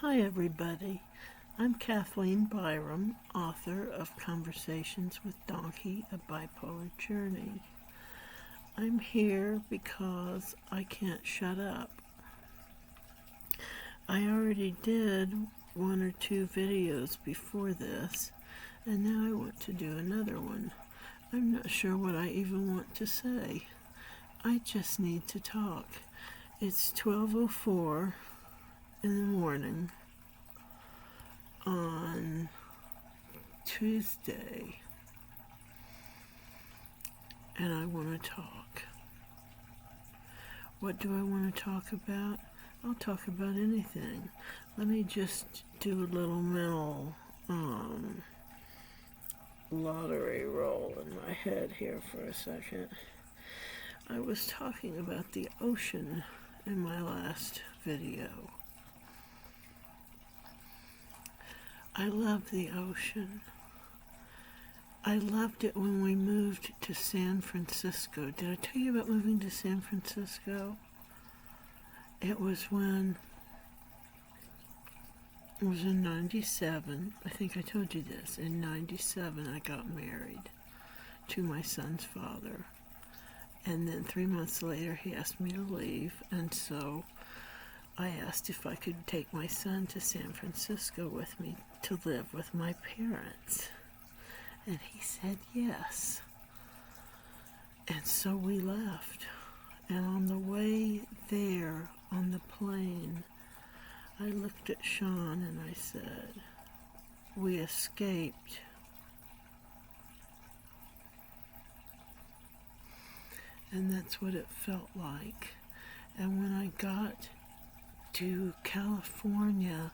Hi, everybody. I'm Kathleen Byram, author of Conversations with Donkey, A Bipolar Journey. I'm here because I can't shut up. I already did one or two videos before this, and now I want to do another one. I'm not sure what I even want to say. I just need to talk. It's 12:04 in the morning on Tuesday, and I want to talk. What do I want to talk about? I'll talk about anything. Let me just do a little mental lottery roll in my head here for a second. I was talking about the ocean in my last video. I love the ocean. I loved it when we moved to San Francisco. Did I tell you about moving to San Francisco? It was in 97. I think I told you this. In 97, I got married to my son's father. And then 3 months later, he asked me to leave. And so I asked if I could take my son to San Francisco with me to live with my parents. And he said yes. And so we left. And on the way there, on the plane, I looked at Sean and I said, we escaped. And that's what it felt like. And when I got to California,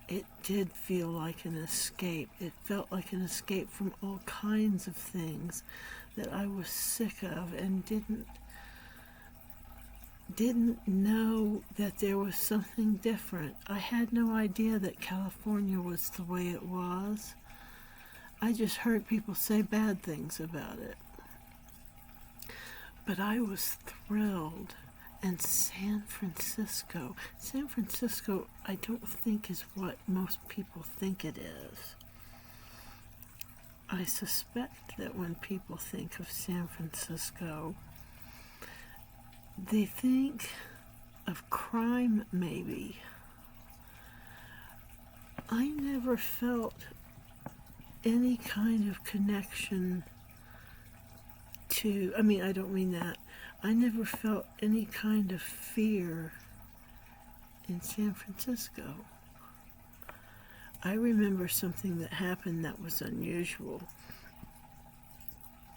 it did feel like an escape. It felt like an escape from all kinds of things that I was sick of and didn't know that there was something different. I had no idea that California was the way it was. I just heard people say bad things about it. But I was thrilled. And San Francisco, I don't think is what most people think it is. I suspect that when people think of San Francisco, they think of crime, maybe. I never felt any kind of connection to, I don't mean that. I never felt any kind of fear in San Francisco. I remember something that happened that was unusual.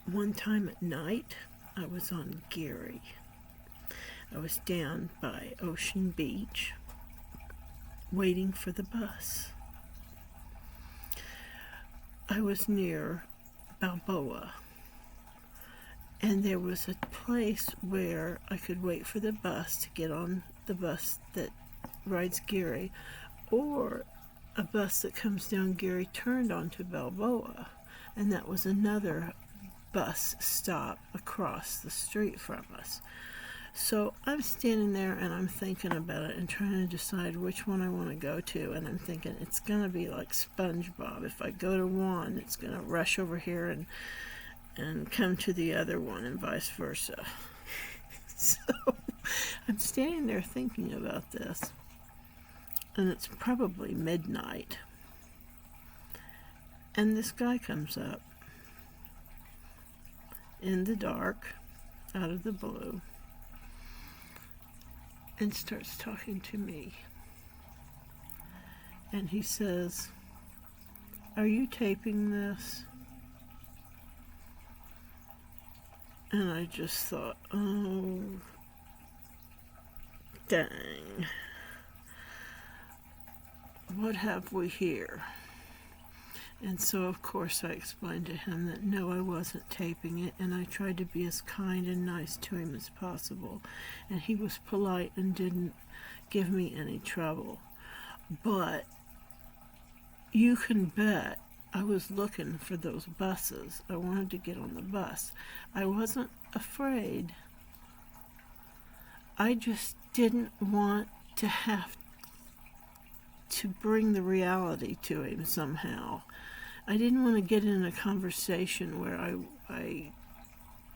One time at night, I was on Geary. I was down by Ocean Beach, waiting for the bus. I was near Balboa. And there was a place where I could wait for the bus to get on the bus that rides Geary, or a bus that comes down Geary turned onto Balboa, and that was another bus stop across the street from us. So I'm standing there and I'm thinking about it and trying to decide which one I want to go to, and I'm thinking it's going to be like SpongeBob. If I go to one, it's going to rush over here and come to the other one and vice versa. So I'm standing there thinking about this, and it's probably midnight, and this guy comes up in the dark, out of the blue, and starts talking to me. And he says, "Are you taping this?" And I just thought, oh, dang. What have we here? And so, of course, I explained to him that no, I wasn't taping it, and I tried to be as kind and nice to him as possible. And he was polite and didn't give me any trouble. But you can bet I was looking for those buses. I wanted to get on the bus. I wasn't afraid. I just didn't want to have to bring the reality to him somehow. I didn't want to get in a conversation where I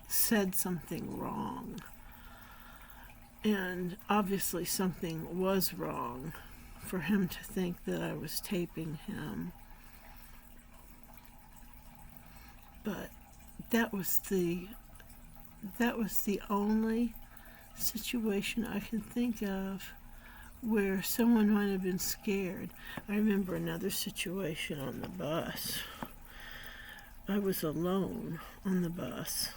said something wrong. And obviously something was wrong for him to think that I was taping him. But that was the only situation I can think of where someone might have been scared. I remember another situation on the bus. I was alone on the bus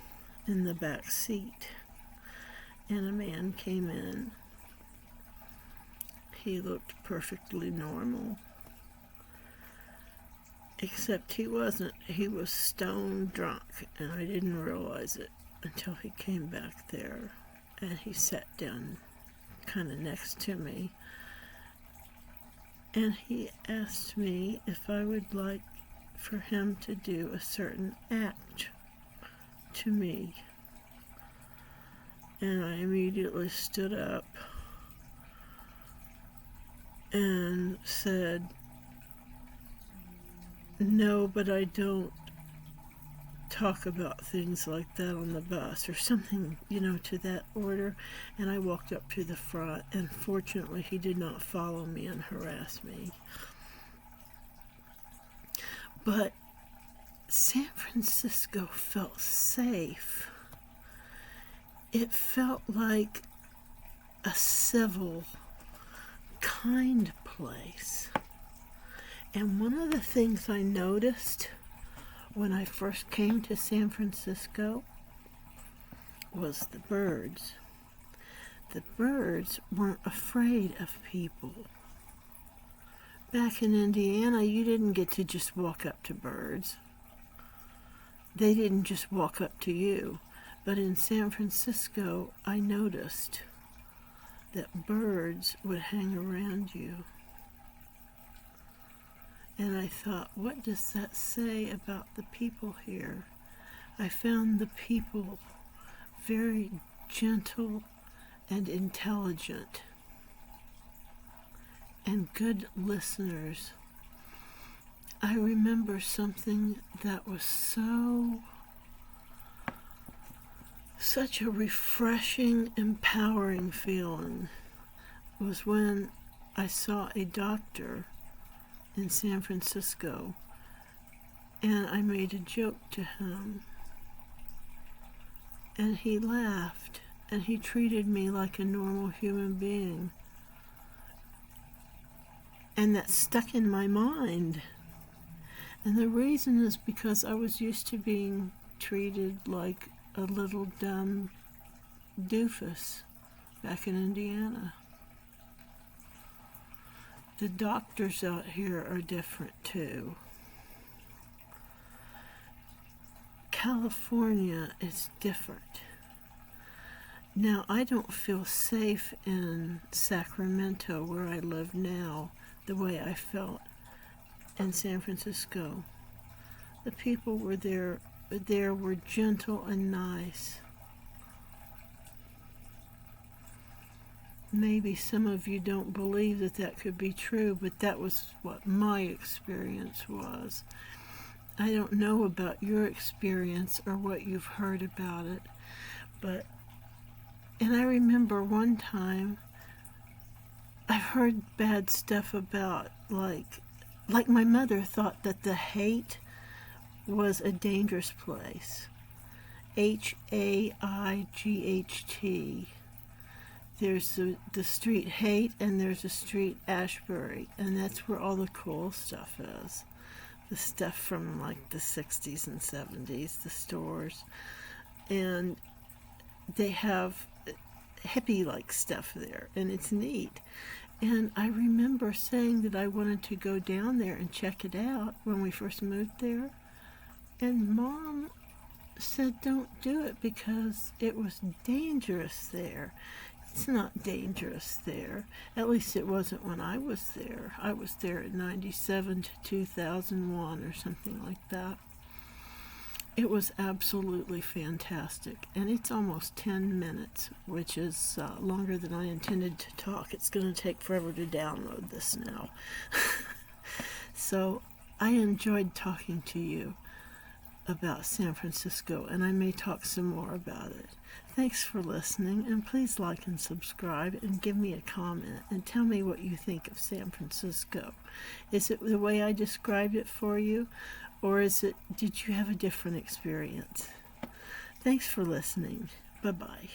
in the back seat, and a man came in. He looked perfectly normal, except he wasn't. He was stone drunk, and I didn't realize it until he came back there, and he sat down kind of next to me, and he asked me if I would like for him to do a certain act to me. And I immediately stood up and said, "No, but I don't talk about things like that on the bus," or something, to that order. And I walked up to the front, and fortunately he did not follow me and harass me. But San Francisco felt safe. It felt like a civil, kind place. And one of the things I noticed when I first came to San Francisco was the birds. The birds weren't afraid of people. Back in Indiana, you didn't get to just walk up to birds. They didn't just walk up to you. But in San Francisco, I noticed that birds would hang around you. And I thought, what does that say about the people here? I found the people very gentle and intelligent and good listeners. I remember something that was such a refreshing, empowering feeling was when I saw a doctor in San Francisco, and I made a joke to him, and he laughed, and he treated me like a normal human being, and that stuck in my mind. And the reason is because I was used to being treated like a little dumb doofus back in Indiana. The doctors out here are different too. California is different. Now, I don't feel safe in Sacramento, where I live now, the way I felt in San Francisco. The people were there were gentle and nice. Maybe some of you don't believe that could be true, but that was what my experience was. I don't know about your experience or what you've heard about it, and I remember one time I've heard bad stuff about, like my mother thought that the Haight was a dangerous place. Haight. There's the street Haight, and there's a street Ashbury, and that's where all the cool stuff is. The stuff from like the 60s and 70s, the stores. And they have hippie-like stuff there, and it's neat. And I remember saying that I wanted to go down there and check it out when we first moved there. And Mom said don't do it because it was dangerous there. It's not dangerous there. At least it wasn't when I was there. I was there in 97 to 2001 or something like that. It was absolutely fantastic, and it's almost 10 minutes, which is longer than I intended to talk. It's going to take forever to download this now. So I enjoyed talking to you about San Francisco, and I may talk some more about it. Thanks for listening, and please like and subscribe and give me a comment and tell me what you think of San Francisco. Is it the way I described it for you, or did you have a different experience? Thanks for listening. Bye-bye.